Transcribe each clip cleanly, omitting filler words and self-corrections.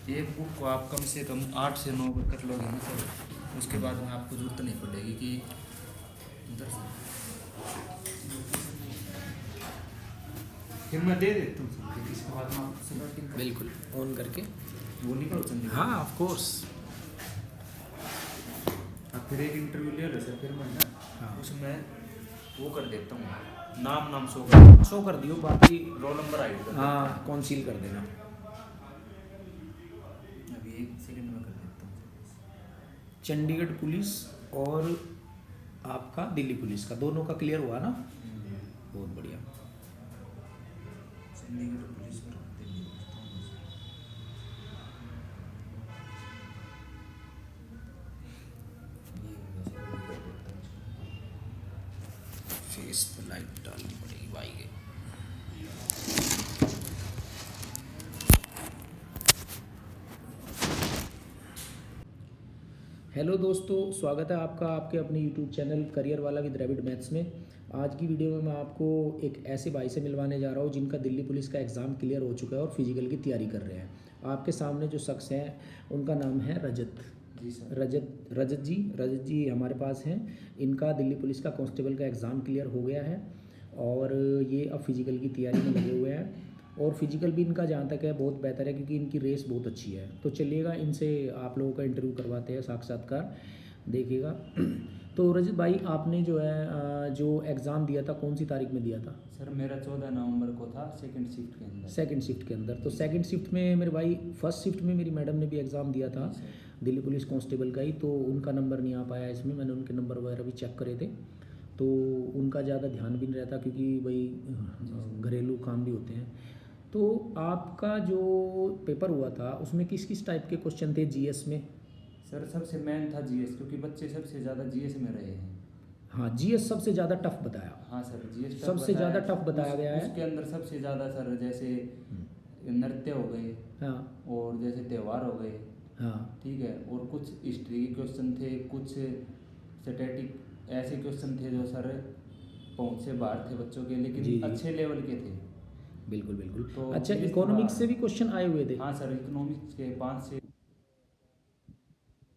एक बुक को आप कम से कम 8 से 9 बार कर लोगे ना सर, उसके बाद में आपको जरूरत नहीं पड़ेगी कि उधर से। फिर मैं दे देता हूँ सर, फिर इसके बाद में आप सेलेक्टिंग कर बिल्कुल ऑन करके। वो निकल चंडीगढ़। हाँ ऑफ कोर्स। अब फिर एक इंटरव्यू ले लो सर, फिर मैं ना हाँ उसमें वो कर देता हूँ, नाम शो कर, शो कर दियो, बाकी रोल नंबर आई डी। हाँ कौनसील कर देना। अभी एक सेकंड में कर देता हूँ। चंडीगढ़ पुलिस और आपका दिल्ली पुलिस का दोनों का क्लियर हुआ ना? बहुत बढ़िया। चंडीगढ़ पुलिस और दिल्ली पुलिस। फेस पे लाइट डालनी पड़ेगी भाई के। हेलो दोस्तों, स्वागत है आपका आपके अपने यूट्यूब चैनल करियर वाला विद रैबिट मैथ्स में। आज की वीडियो में मैं आपको एक ऐसे भाई से मिलवाने जा रहा हूँ जिनका दिल्ली पुलिस का एग्ज़ाम क्लियर हो चुका है और फिजिकल की तैयारी कर रहे हैं। आपके सामने जो शख्स हैं उनका नाम है रजत। जी सर। रजत जी हमारे पास हैं। इनका दिल्ली पुलिस का कांस्टेबल का एग्ज़ाम क्लियर हो गया है और ये अब फिजिकल की तैयारी में लगे हुए हैं। और फिजिकल भी इनका जहाँ तक है बहुत बेहतर है क्योंकि इनकी रेस बहुत अच्छी है। तो चलिएगा इनसे आप लोगों का इंटरव्यू करवाते हैं, साक्षात्कार देखिएगा। तो रजत भाई आपने जो है जो एग्ज़ाम दिया था कौन सी तारीख में दिया था? सर मेरा 14 नवंबर को था, सेकंड शिफ्ट के अंदर। सेकंड शिफ्ट के अंदर। तो सेकंड शिफ्ट में मेरे भाई, फर्स्ट शिफ्ट में मेरी मैडम ने भी एग्ज़ाम दिया था दिल्ली पुलिस कांस्टेबल का ही, तो उनका नंबर नहीं आ पाया इसमें। मैंने उनके नंबर वगैरह भी चेक करे थे, तो उनका ज़्यादा ध्यान भी नहीं रहता क्योंकि भाई घरेलू काम भी होते हैं। तो आपका जो पेपर हुआ था उसमें किस किस टाइप के क्वेश्चन थे जीएस में? सर सबसे मेन था जीएस, क्योंकि बच्चे सबसे ज़्यादा जीएस में रहे हैं। हाँ जीएस सबसे ज़्यादा टफ बताया। हाँ सर, जीएस सबसे ज़्यादा टफ बताया गया है। उसके अंदर सबसे ज़्यादा सर जैसे नृत्य हो गए, हाँ और जैसे त्यौहार हो गए, हाँ ठीक है, और कुछ हिस्ट्री के क्वेश्चन थे, कुछ स्टैटिक ऐसे क्वेश्चन थे जो सर पहुंच से बाहर थे बच्चों के, लेकिन जी। अच्छे लेवल के थे। बिल्कुल बिल्कुल। तो अच्छा, इस इकोनॉमिक्स बार- से भी क्वेश्चन आए हुए थे? हाँ सर, इकोनॉमिक्स के 5 से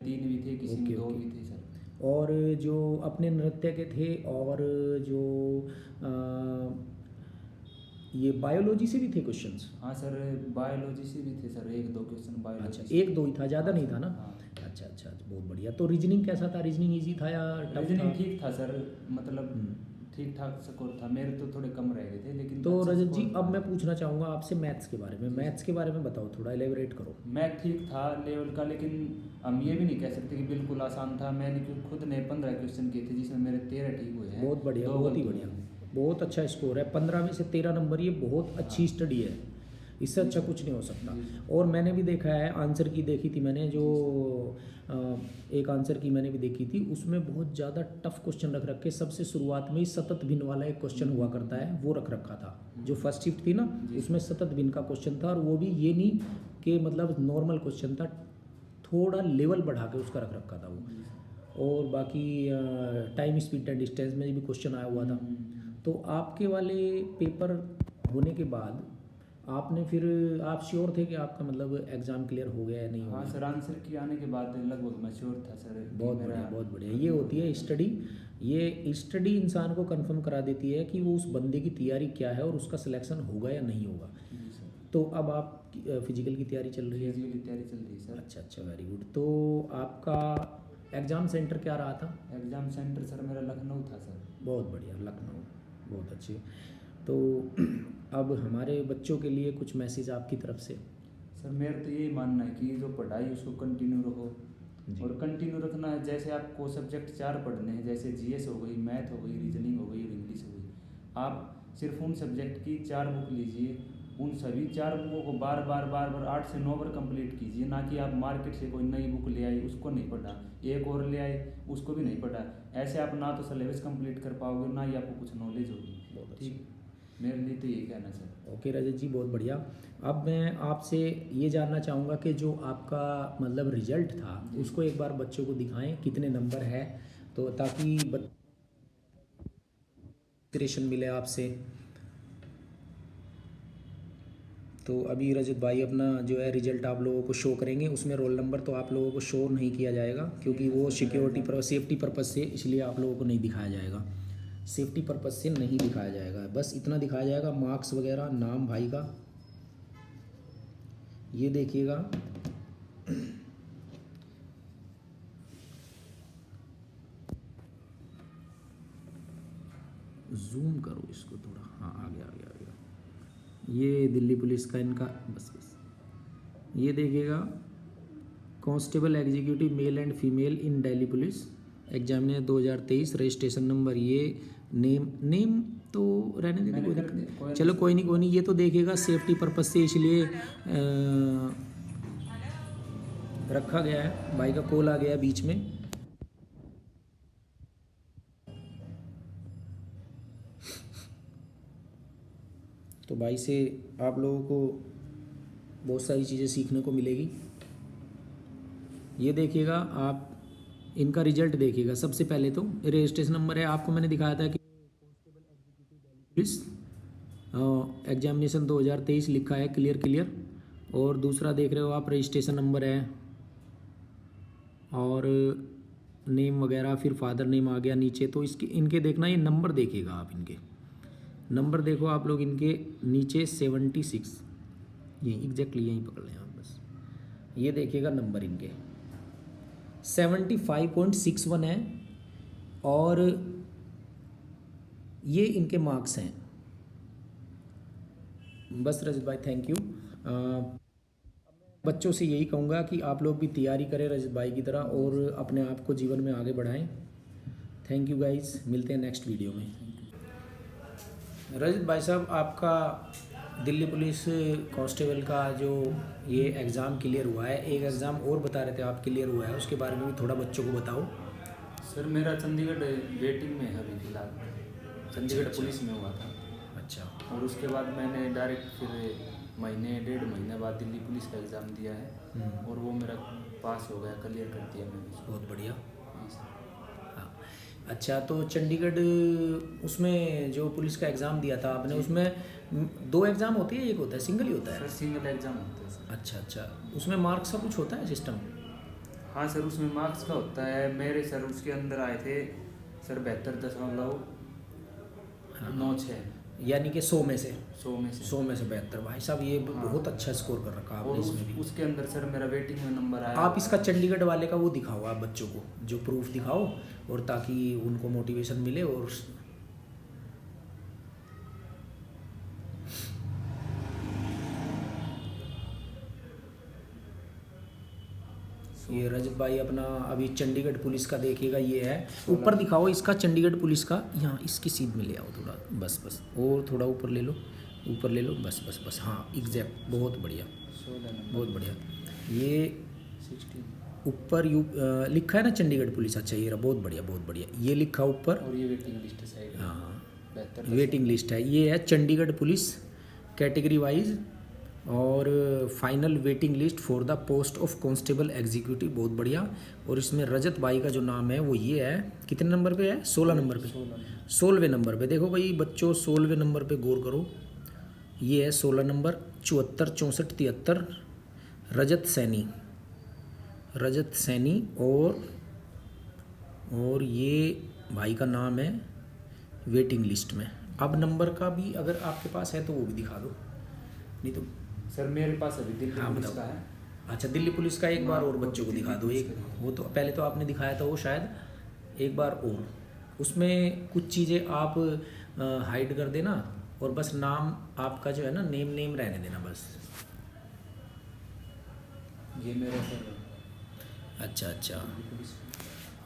3 भी थे, किसी में ओके 2 ओके। भी थे सर। और जो अपने नृत्य के थे, और जो अ, ये बायोलॉजी से भी थे क्वेश्चंस? हाँ सर, बायोलॉजी से भी थे सर, 1-2 क्वेश्चन बायोलॉजी अच्छा, से। एक दो ही था, ज़्यादा नहीं था ना? हाँ। अच्छा अच्छा, बहुत बढ़िया। तो रीजनिंग कैसा था? रीजनिंग इजी था या टफ रीजनिंग था? ठीक था सर, मतलब ठीक ठाक स्कोर था। मेरे तो थोड़े कम रह गए थे, लेकिन तो अच्छा रजत जी स्कोर अब था। मैं पूछना चाहूँगा आपसे मैथ्स के बारे में। जी मैथ्स के बारे में बताओ, थोड़ा एलेबरेट करो। मैं ठीक था लेवल का, लेकिन हम ये भी नहीं कह सकते कि बिल्कुल आसान था। मैंने खुद ने 15 क्वेश्चन किए थे, जिसमें मेरे 13 ठीक हुए हैं। बहुत बढ़िया, 2 बहुत ही गलत हुए बढ़िया। हैं। बहुत अच्छा स्कोर है, 15 में से 13 नंबर, ये बहुत अच्छी हाँ। स्टडी है। इससे अच्छा कुछ नहीं हो सकता। जी। और मैंने भी देखा है, आंसर की देखी थी मैंने जो अ, एक आंसर की मैंने भी देखी थी, उसमें बहुत ज़्यादा टफ क्वेश्चन रख रखे। सबसे शुरुआत में ही सतत भिन्न वाला एक क्वेश्चन हुआ करता है, वो रख रखा था। जो फर्स्ट शिफ्ट थी ना, जी। उसमें सतत भिन्न का क्वेश्चन था, और वो भी ये नहीं कि मतलब नॉर्मल क्वेश्चन था, थोड़ा लेवल बढ़ा के उसका रख रखा था वो। और बाकी टाइम स्पीड एंड डिस्टेंस में भी क्वेश्चन आया हुआ था। तो आपके वाले पेपर होने के बाद आपने फिर, आप श्योर थे कि आपका मतलब एग्ज़ाम क्लियर हो गया या नहीं हो हाँ गया? सर, आंसर की आने के बाद लगभग मैं श्योर था सर कि बहुत मेरा- बढ़िया, बहुत बढ़िया। ये होती है स्टडी। ये स्टडी इंसान को कंफर्म करा देती है कि वो उस बंदे की तैयारी क्या है और उसका सिलेक्शन होगा या नहीं होगा। जी सर। तो अब आप फिजिकल की तैयारी चल रही है? फिजिकली तैयारी चल रही है सर। अच्छा अच्छा, वेरी गुड। तो आपका एग्ज़ाम सेंटर क्या रहा था? एग्जाम सेंटर सर मेरा लखनऊ था सर। बहुत बढ़िया, लखनऊ, बहुत अच्छे। तो अब हमारे बच्चों के लिए कुछ मैसेज आपकी तरफ से? सर मेरा तो यही मानना है कि जो पढ़ाई उसको कंटिन्यू रखो, जी। और कंटिन्यू रखना है। जैसे आपको सब्जेक्ट 4 पढ़ने हैं, जैसे जीएस हो गई, मैथ हो गई, रीजनिंग हो गई और इंग्लिश हो गई। आप सिर्फ उन सब्जेक्ट की 4 बुक लीजिए, उन सभी 4 बुकों को बार बार 8 से 9 बार कंप्लीट कीजिए। ना कि आप मार्केट से कोई नई बुक ले आए, उसको नहीं पढ़ा, एक और ले आए, उसको भी नहीं पढ़ा। ऐसे आप ना तो सिलेबस कंप्लीट कर पाओगे, ना ही आपको कुछ नॉलेज होगी। बहुत अच्छा। ठीक, मेरे लिए तो यही कहना सर। ओके रजत जी, बहुत बढ़िया। अब मैं आपसे ये जानना चाहूँगा कि जो आपका मतलब रिजल्ट था उसको एक बार बच्चों को दिखाएं, कितने नंबर है, तो ताकि इंस्पिरेशन मिले आपसे। तो अभी रजत भाई अपना जो है रिजल्ट आप लोगों को शो करेंगे। उसमें रोल नंबर तो आप लोगों को शो नहीं किया जाएगा क्योंकि वो सिक्योरिटी पर सेफ्टी पर्पज़ से, इसलिए आप लोगों को नहीं दिखाया जाएगा, सेफ्टी पर्पज़ से नहीं दिखाया जाएगा। बस इतना दिखाया जाएगा, मार्क्स वगैरह, नाम भाई का ये देखिएगा। जूम करो इसको थोड़ा, हाँ आ गया आ गया आ गया। ये दिल्ली पुलिस का इनका, बस ये देखिएगा, constable executive male and female in Delhi police examination 2023, registration number, ये नेम तो रहने देते, कोई दिक्कत, चलो कोई नहीं, ये तो देखिएगा सेफ्टी पर्पज से इसलिए रखा गया है। भाई का कॉल आ गया है बीच में। तो भाई से आप लोगों को बहुत सारी चीज़ें सीखने को मिलेगी। ये देखिएगा आप, इनका रिजल्ट देखिएगा। सबसे पहले तो रजिस्ट्रेशन नंबर है, आपको मैंने दिखाया था कि पुलिस एग्जामिनेशन 2023 लिखा है, क्लियर। और दूसरा देख रहे हो आप, रजिस्ट्रेशन नंबर है और नेम वगैरह, फिर फादर नेम आ गया नीचे। तो इसके इनके देखना, ये नंबर देखिएगा आप, इनके नंबर देखो आप लोग, इनके नीचे 76, ये एग्जैक्टली यहीं पकड़ लें आप बस। ये देखिएगा नंबर इनके 75.61 है और ये इनके मार्क्स हैं। बस रजत भाई थैंक यू। बच्चों से यही कहूँगा कि आप लोग भी तैयारी करें रजत भाई की तरह और अपने आप को जीवन में आगे बढ़ाएं। थैंक यू गाइस, मिलते हैं नेक्स्ट वीडियो में। रजत भाई साहब, आपका दिल्ली पुलिस कांस्टेबल का जो ये एग्ज़ाम क्लियर हुआ है, एक एग्ज़ाम और बता रहे थे आप क्लियर हुआ है, उसके बारे में भी थोड़ा बच्चों को बताओ। सर मेरा चंडीगढ़ वेटिंग में है अभी फिलहाल, चंडीगढ़ पुलिस में हुआ था। अच्छा। और उसके बाद मैंने डायरेक्ट फिर महीने 1.5 महीने बाद दिल्ली पुलिस का एग्ज़ाम दिया है और वो मेरा पास हो गया, क्लियर कर दिया मैंने। बहुत बढ़िया। हाँ सर। अच्छा, तो चंडीगढ़ उसमें जो पुलिस का एग्ज़ाम दिया था आपने, उसमें 2 एग्ज़ाम होते हैं, एक होता है सिंगल ही होता है? सर सिंगल एग्ज़ाम होता है सर। अच्छा, उसमें मार्क्स का कुछ होता है सिस्टम? हाँ सर, उसमें मार्क्स का होता है। मेरे सर उसके अंदर आए थे सर 72.96, यानी कि 100 में से 100 में से 72। भाई साहब ये बहुत अच्छा स्कोर कर रखा आपने और इसमें भी। उसके अंदर सर मेरा वेटिंग में नंबर आया। आप इसका चंडीगढ़ वाले का वो दिखाओ आप बच्चों को, जो प्रूफ दिखाओ, और ताकि उनको मोटिवेशन मिले। और ये रजत भाई अपना अभी चंडीगढ़ पुलिस का देखिएगा, ये है। ऊपर दिखाओ इसका चंडीगढ़ पुलिस का, यहाँ इसकी सीध में ले आओ थोड़ा, बस और थोड़ा ऊपर ले लो, बस। हाँ एग्जैक्ट, बहुत बढ़िया, बहुत बढ़िया। ये 16 ऊपर लिखा है ना चंडीगढ़ पुलिस। अच्छा ये रहा, बहुत बढ़िया, ये लिखा ऊपर। और ये वेटिंग लिस्ट साइड। हाँ 72 वेटिंग लिस्ट है। ये है चंडीगढ़ पुलिस कैटेगरी वाइज और final waiting list for the post of constable executive, बहुत बढ़िया। और इसमें रजत भाई का जो नाम है वो ये है, कितने नंबर पे है? 16 नंबर पे, 16वें नंबर पे। देखो भाई बच्चों, 16वें नंबर पे गौर करो, ये है 16 नंबर, 74, 64, 73, रजत सैनी। और ये भाई का नाम है वेटिंग लिस्ट में। अब नंबर का भी अगर आपके पास है तो वो भी दिखा दो, नहीं तो। सर मेरे पास अभी दिल्ली हाँ, पुलिस बताओ। का है। अच्छा दिल्ली पुलिस का एक बार और बच्चों को दिखा दो। एक वो तो पहले तो आपने दिखाया था वो, शायद एक बार और उसमें कुछ चीज़ें आप हाइड कर देना और बस नाम आपका जो है ना, नेम रहने देना बस। ये मेरा सर अच्छा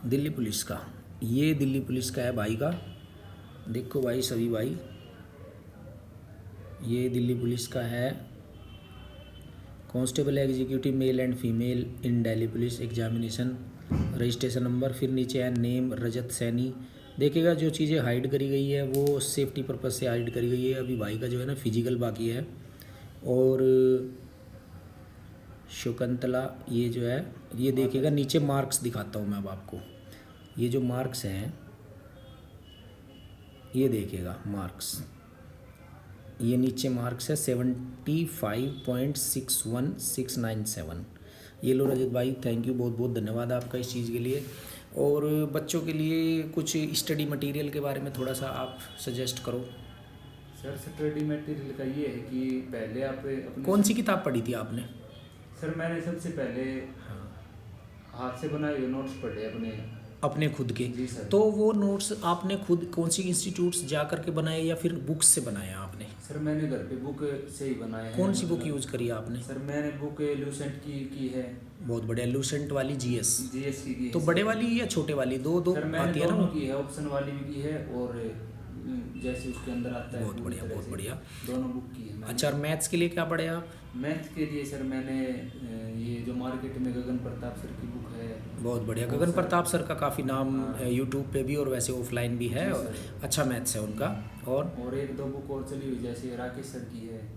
दिल्ली पुलिस का, ये दिल्ली पुलिस का है भाई का। देखो भाई सभी भाई, ये दिल्ली पुलिस का है, constable executive male and female in Delhi police examination, registration number, फिर नीचे है नेम रजत सैनी। देखिएगा जो चीज़ें हाइड करी गई है वो सेफ्टी पर्पज़ से हाइड करी गई है। अभी भाई का जो है ना फिजिकल बाकी है। और शकुंतला, ये जो है, ये देखिएगा नीचे मार्क्स दिखाता हूँ मैं अब आपको। ये जो मार्क्स हैं, ये देखिएगा मार्क्स, ये नीचे मार्क्स है 75.61697। ये लो रजत भाई, थैंक यू, बहुत बहुत धन्यवाद आपका इस चीज़ के लिए। और बच्चों के लिए कुछ स्टडी मटेरियल के बारे में थोड़ा सा आप सजेस्ट करो। सर स्टडी मटेरियल का ये है कि पहले आप अपने कौन सी किताब पढ़ी थी आपने? सर मैंने सबसे पहले हाँ, हाथ से बनाए हुए नोट्स पढ़े अपने खुद के। जी सर। तो वो नोट्स आपने खुद कौन सी इंस्टीट्यूट्स जा करके बनाए या फिर बुक्स से बनाया आपने? सर मैंने घर पे बुक से ही बनाए हैं। कौन सी बुक यूज़ करी आपने? सर मैंने बुक लूसेंट की है। बहुत बढ़िया, लूसेंट वाली जीएस। जीएस की तो है बड़े सर। वाली या छोटे वाली, दो दो सर मैंने आती है ना दोनों वो? की है, ऑप्शन वाली भी की है और जैसे उसके अंदर आता है बहुत पूरी बढ़िया, तरह बहुत से बढ़िया। दोनों बुक की है मैंने। अच्छा, और मैथ्स के लिए क्या पढ़े आप? मैथ के लिए सर मैंने ये जो मार्केट में गगन प्रताप सर की बुक है। बहुत बढ़िया, वो गगन सर- प्रताप सर का काफ़ी नाम हाँ। यूट्यूब पे भी और वैसे ऑफलाइन भी है, जी और सर। अच्छा मैथ्स है उनका। और एक दो बुक और चली हुई जैसे राकेश सर की है।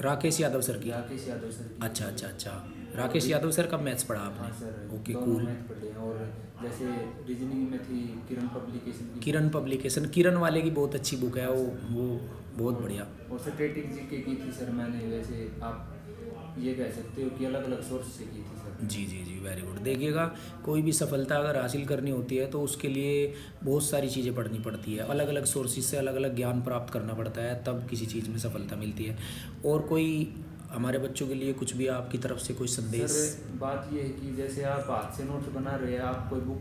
राकेश यादव सर की? राकेश यादव सर की। अच्छा अच्छा अच्छा, राकेश यादव सर का मैथ्स पढ़ा हाँ आपने? सर, ओके, दोनों कूल। मैथ पढ़े हैं। और जैसे रीजनिंग में थी किरण पब्लिकेशन की। किरण पब्लिकेशन, किरण वाले की बहुत अच्छी बुक है वो बहुत बढ़िया। और स्टैटिक जीके की थी सर मैंने। वैसे आप ये कह सकते हो कि अलग अलग सोर्स से की थी सर। जी जी जी, वेरी गुड। देखिएगा, कोई भी सफलता अगर हासिल करनी होती है तो उसके लिए बहुत सारी चीज़ें पढ़नी पड़ती है, अलग अलग सोर्सेज से अलग अलग ज्ञान प्राप्त करना पड़ता है, तब किसी चीज़ में सफलता मिलती है। और कोई हमारे बच्चों के लिए कुछ भी आपकी तरफ से कोई संदेश? सर बात ये है कि जैसे आप हाथ से नोट बना रहे हैं, आप कोई बुक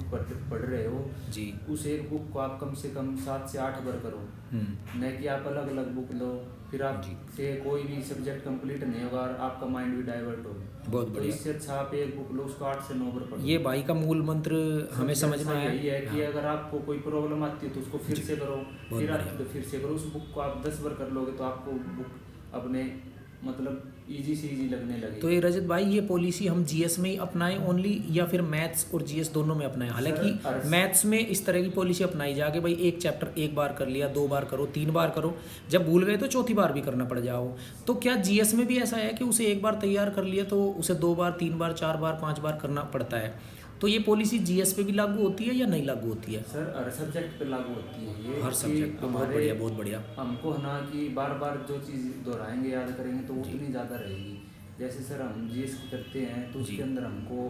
पढ़ रहे हो जी। उस एक बुक को आप कम से कम 7 से 8 बार करो। न कि आप अलग अलग बुक लो, फिर आप जी। के कोई भी सब्जेक्ट कंप्लीट नहीं होगा और आपका माइंड भी डाइवर्ट होगा। बहुत तो बढ़िया। इससे अच्छा आप एक बुक लो, उसको 8 से 9 बार पढ़ो। ये भाई का मूल मंत्र हमें सबसे समझ में अच्छा आया। यही है कि हाँ, अगर आपको कोई प्रॉब्लम आती है तो उसको फिर से करो, बहुत फिर आप बढ़िया। फिर से करो। उस बुक को आप 10 बार कर लोगे तो आपको बुक अपने मतलब इजी से इजी लगने लगे। तो ये रजत भाई, ये पॉलिसी हम जीएस में ही अपनाएं ओनली, या फिर मैथ्स और जीएस दोनों में अपनाएं? हालांकि मैथ्स में इस तरह की पॉलिसी अपनाई जाके भाई एक चैप्टर एक बार कर लिया, 2 बार करो, 3 बार करो, जब भूल गए तो चौथी बार भी करना पड़ जाओ। तो क्या जीएस में भी ऐसा है कि उसे एक बार तैयार कर लिया तो उसे 2 बार, 3 बार, 4 बार, 5 बार करना पड़ता है? तो ये पॉलिसी जीएस पे भी लागू होती है या नहीं लागू होती है? सर हर सब्जेक्ट पे लागू होती है ये। हर कि सब्जेक्ट पे। बहुत हमारे बढ़िया, बहुत बढ़िया। हमको है ना कि बार बार जो चीज़ दोहराएंगे याद करेंगे तो उतनी ज़्यादा रहेगी। जैसे सर हम जीएस करते हैं तो जी। उसके अंदर हमको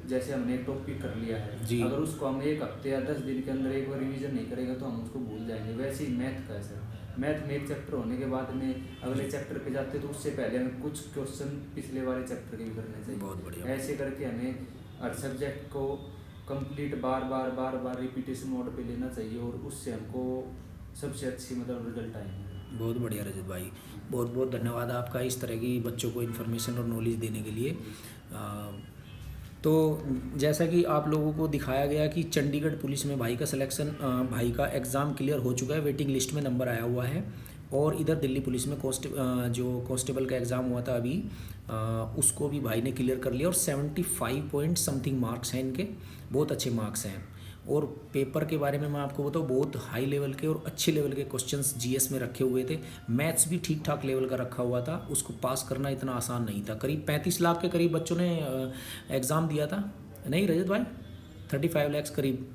जैसे हमने एक टॉपिक कर लिया है जी। अगर उसको हम एक हफ्ते या 10 दिन के अंदर एक बार रिवीजन नहीं करेंगे तो हम उसको भूल जाएंगे। वैसे ही मैथ का है सर। मैथ में एक चैप्टर होने के बाद में अगले चैप्टर पे जाते तो उससे पहले हमें कुछ क्वेश्चन पिछले वाले चैप्टर के भी करने चाहिए। बहुत बढ़िया। ऐसे करके हमें हर सब्जेक्ट को कंप्लीट बार बार रिपीटेशन मोड पे लेना चाहिए और उससे हमको सबसे अच्छी मतलब रिजल्ट आएंगे। बहुत बढ़िया रजत भाई, बहुत बहुत धन्यवाद आपका इस तरह की बच्चों को इन्फॉर्मेशन और नॉलेज देने के लिए। तो जैसा कि आप लोगों को दिखाया गया कि चंडीगढ़ पुलिस में भाई का सिलेक्शन, भाई का एग्ज़ाम क्लियर हो चुका है, वेटिंग लिस्ट में नंबर आया हुआ है। और इधर दिल्ली पुलिस में जो कांस्टेबल का एग्ज़ाम हुआ था अभी, उसको भी भाई ने क्लियर कर लिया और 75 पॉइंट समथिंग मार्क्स हैं इनके, बहुत अच्छे मार्क्स हैं। और पेपर के बारे में मैं आपको बताऊँ, बहुत हाई लेवल के और अच्छे लेवल के क्वेश्चंस जीएस में रखे हुए थे। मैथ्स भी ठीक ठाक लेवल का रखा हुआ था, उसको पास करना इतना आसान नहीं था। करीब 35 लाख के करीब बच्चों ने एग्ज़ाम दिया था, नहीं रजत भाई? 35 लाख करीब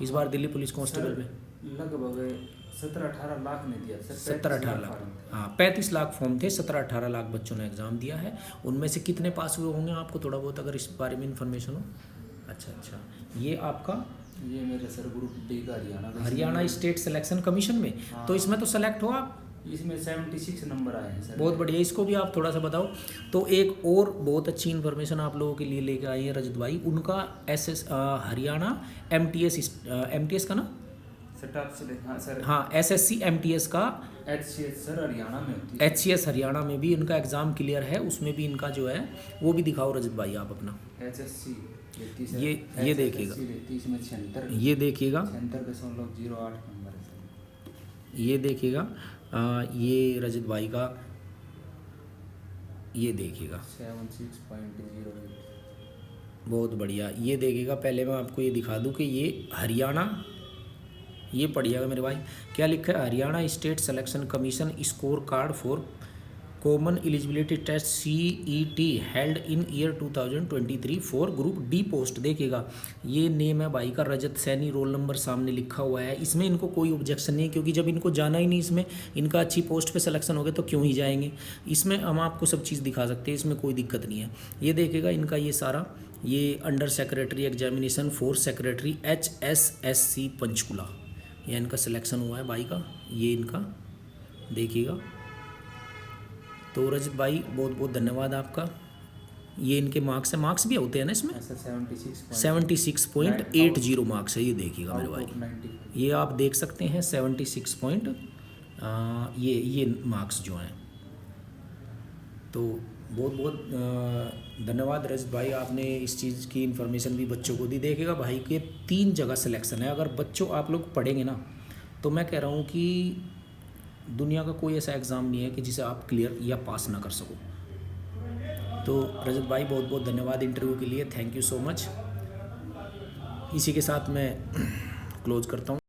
इस बार दिल्ली पुलिस कांस्टेबल में। लगभग 17-18 लाख ने दिया सर। 17-18 लाख, हाँ 35 लाख फॉर्म थे, 17-18 लाख बच्चों ने एग्ज़ाम दिया है। उनमें से कितने पास हुए होंगे आपको थोड़ा बहुत अगर इस बारे में इन्फॉर्मेशन हो? अच्छा अच्छा, ये आपका ये मेरे सर ग्रुप डी का हरियाणा स्टेट सिलेक्शन कमीशन में। हाँ। तो इसमें तो सेलेक्ट हो आप? इसमें 76 नंबर आए हैं सर। बहुत बढ़िया, इसको भी आप थोड़ा सा बताओ। तो एक और बहुत अच्छी इन्फॉर्मेशन आप लोगों के लिए लेकर आई है रजत भाई, उनका हरियाणा एमटीएस का ना सेटअप से हाँ सर। हाँ, एसएससी एमटीएस का HCS सर हरियाणा में होती है। HCS हरियाणा में भी इनका एग्ज़ाम क्लियर है, उसमें भी इनका जो है वो भी दिखाओ रजत भाई आप अपना। HSC लेती सर। ये देखिएगा, लेती इसमें 76, ये देखिएगा, 76.08 नंबर है सर। ये देखिएगा, ये रजत भाई का, ये देखिएगा 76.08। बहुत बढ़िया। ये देखिएगा, पहले मैं आपको ये दिखा दूं कि ये हरियाणा, ये पढ़िएगा मेरे भाई क्या लिखा है, Haryana state selection commission score card for common eligibility test CET held in year 2023 for group D post. देखिएगा ये नेम है भाई का रजत सैनी, रोल नंबर सामने लिखा हुआ है। इसमें इनको कोई ऑब्जेक्शन नहीं है क्योंकि जब इनको जाना ही नहीं, इसमें इनका अच्छी पोस्ट पे सिलेक्शन हो गया तो क्यों ही जाएंगे। इसमें हम आपको सब चीज़ दिखा सकते हैं, इसमें कोई दिक्कत नहीं है। ये देखिएगा इनका ये सारा, ये under secretary examination for secretary HSSC Panchkula, ये इनका सिलेक्शन हुआ है भाई का, ये इनका देखिएगा। तो रजत भाई बहुत बहुत धन्यवाद आपका। ये इनके मार्क्स है, मार्क्स भी होते हैं ना इसमें, 76.80 मार्क्स है, ये देखिएगा मेरे भाई, ये आप देख सकते हैं 76 पॉइंट ये मार्क्स जो हैं। तो बहुत बहुत धन्यवाद रजत भाई, आपने इस चीज़ की इन्फॉर्मेशन भी बच्चों को दी। देखिएगा भाई के 3 जगह सिलेक्शन है। अगर बच्चों आप लोग पढ़ेंगे ना तो मैं कह रहा हूँ कि दुनिया का कोई ऐसा एग्ज़ाम नहीं है कि जिसे आप क्लियर या पास ना कर सको। तो रजत भाई बहुत बहुत धन्यवाद इंटरव्यू के लिए, थैंक यू सो मच। इसी के साथ मैं क्लोज करता हूँ।